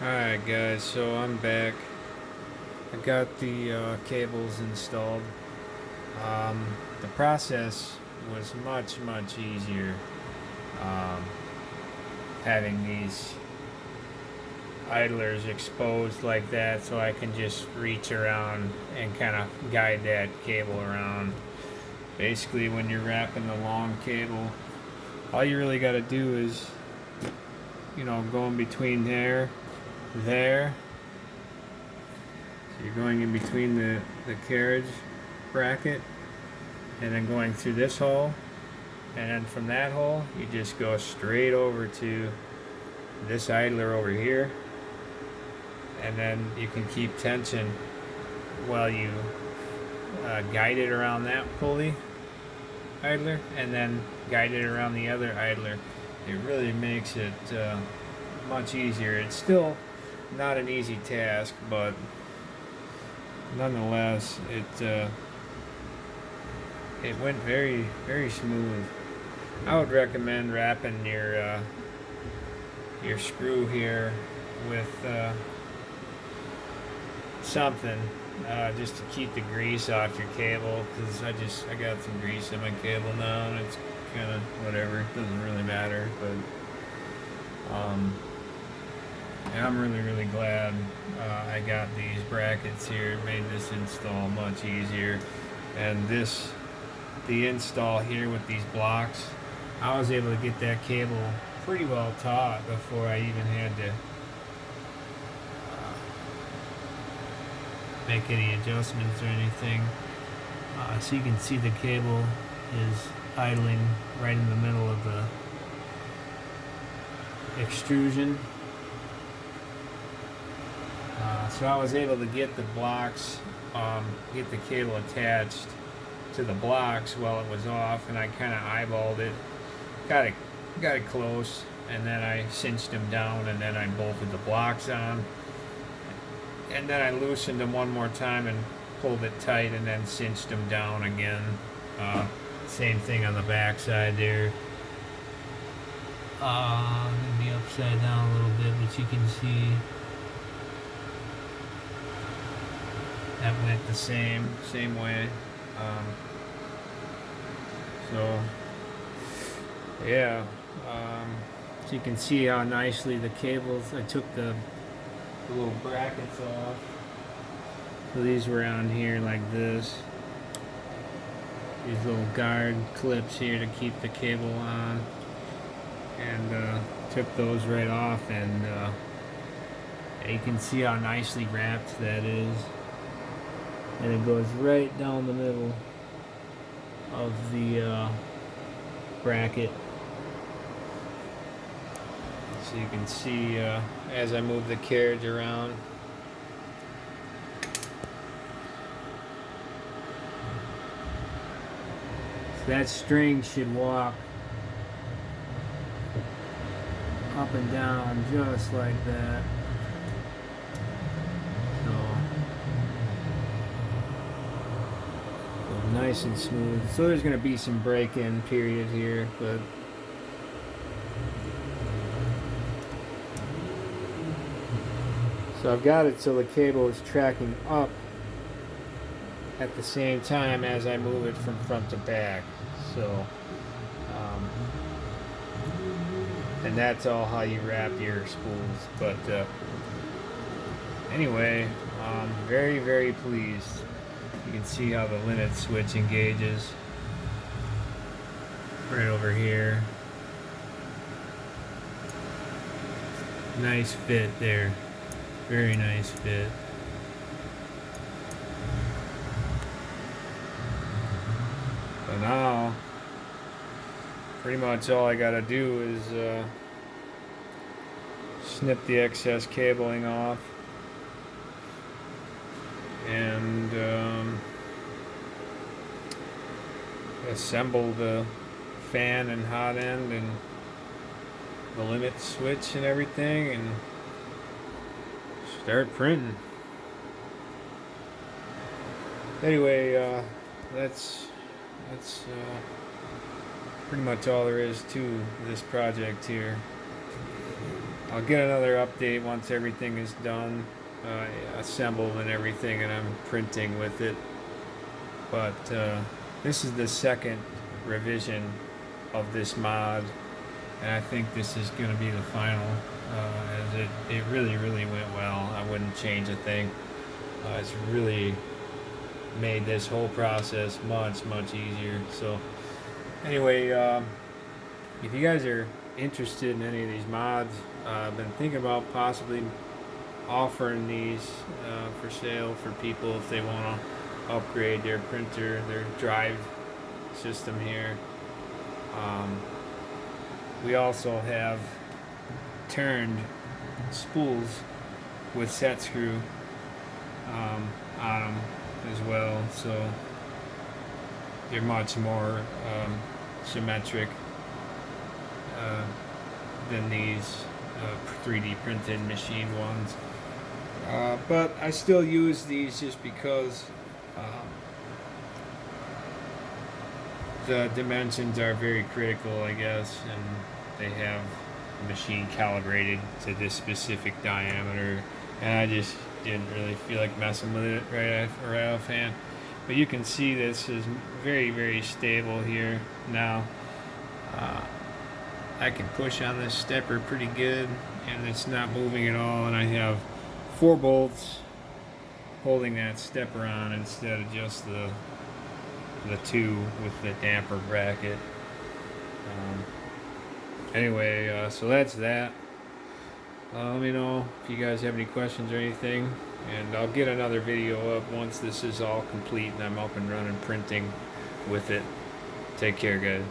Alright guys, so I'm back. I got the cables installed. The process was much easier um, having these idlers exposed like that, so I can just reach around and kind of guide that cable around. Basically, when you're wrapping the long cable, all you really got to do is, go in between there. So you're going in between the carriage bracket and then going through this hole, and then from that hole you just go straight over to this idler over here, and then you can keep tension while you guide it around that pulley idler and then guide it around the other idler. It really makes it much easier. It's still not an easy task, but nonetheless it went very smooth. I would recommend wrapping your screw here with something just to keep the grease off your cable, because I got some grease in my cable now and it's kind of whatever, it doesn't really matter. But and I'm really glad I got these brackets here. It made this install much easier. And the install here with these blocks, I was able to get that cable pretty well taut before I even had to make any adjustments or anything. So you can see the cable is idling right in the middle of the extrusion. So I was able to get the blocks, get the cable attached to the blocks while it was off, and I kind of eyeballed it, got it close, and then I cinched them down, and then I bolted the blocks on, and then I loosened them one more time and pulled it tight, and then cinched them down again. Same thing on the back side there. Maybe upside down a little bit, but you can see that went the same way. So yeah, so you can see how nicely the cables, I took the little brackets off. So these were on here like this. These little guard clips here to keep the cable on, and took those right off, and you can see how nicely wrapped that is, and it goes right down the middle of the bracket. So you can see as I move the carriage around. So that string should walk up and down just like that. So nice and smooth. So there's going to be some break-in period here, but so I've got it so the cable is tracking up at the same time as I move it from front to back. So and that's all how you wrap your spools. But anyway, very pleased. You can see how the limit switch engages right over here. Nice fit there, very nice fit. So now pretty much all I gotta do is snip the excess cabling off and assemble the fan and hot end and the limit switch and everything, and start printing. Anyway, that's pretty much all there is to this project here. I'll get another update once everything is done, assembled and everything, and I'm printing with it. But this is the second revision of this mod, and I think this is going to be the final, as it really went well. I wouldn't change a thing. It's really made this whole process much easier. So anyway, if you guys are interested in any of these mods, I've been thinking about possibly offering these for sale for people if they want to upgrade their printer, their drive system here. We also have turned spools with set screw on them as well, so they're much more symmetric than these 3D printed machine ones. But I still use these just because the dimensions are very critical, I guess, and they have the machine calibrated to this specific diameter, and I just didn't really feel like messing with it right offhand. But you can see this is very stable here now. I can push on this stepper pretty good, and it's not moving at all, and I have 4 bolts holding that stepper on instead of just the 2 with the damper bracket. Anyway, so that's that. Let me know if you guys have any questions or anything, and I'll get another video up once this is all complete and I'm up and running printing with it. Take care, guys.